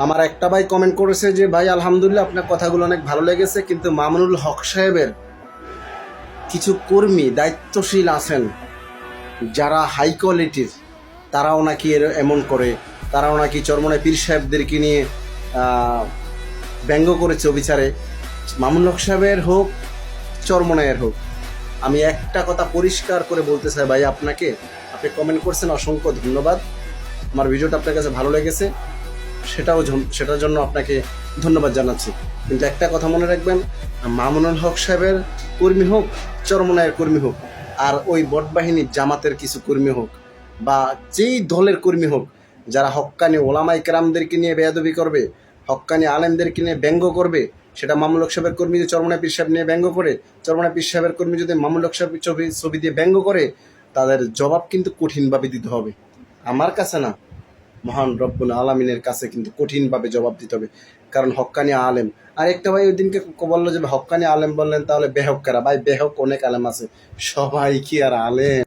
আমার একটা ভাই কমেন্ট করেছে যে ভাই আলহামদুলিল্লাহ আপনার কথাগুলো অনেক ভালো লেগেছে, কিন্তু মামুনুল হক সাহেবের কিছু কর্মী দায়িত্বশীল আছেন যারা হাই কোয়ালিটির, তারাও নাকি এমন করে, তারাও নাকি চরমনায় পীর সাহেবদেরকে নিয়ে ব্যঙ্গ করেছে অবিচারে। মামুনুল হক সাহেবের হোক, চরমনায়ের হোক, আমি একটা কথা পরিষ্কার করে বলতে চাই ভাই আপনাকে, আপনি কমেন্ট করছেন, অসংখ্য ধন্যবাদ। আমার ভিডিওটা আপনার কাছে ভালো লেগেছে, সেটার জন্য আপনাকে ধন্যবাদ জানাচ্ছি। কিন্তু একটা কথা মনে রাখবেন, মামুনুল হক সাহেবের কর্মী হোক, চরমনায়ের কর্মী হোক, আর ওই বটবাহিনীর জামাতের কিছু কর্মী হোক, বা যেই দলের কর্মী হোক, যারা হক্কানি ওলামাই কেরামদেরকে নিয়ে বেয়াদবি করবে, হক্কানি আলেমদেরকে নিয়ে ব্যঙ্গ করবে, সেটা মামুনুল হক সাহেবের কর্মী যদি চরমনায় পীর সাহেব নিয়ে ব্যঙ্গ করে, চরমনায় পীর সাহেবের কর্মী যদি মামুনুল হক সাহেব ছবি দিয়ে ব্যঙ্গ করে, তাদের জবাব কিন্তু কঠিনভাবে দিতে হবে। আমার কাছে না, মহান রব্বুল আলমিনের কাছে কিন্তু কঠিনভাবে জবাব দিতে হবে, কারণ হক্কানি আলেম। আর একটা ভাই ওই দিনকে বললো যে হক্কানি আলেম বললেন, তাহলে বেহক কারা? ভাই বেহক অনেক আলেম আছে, সবাই কি আর আলেম?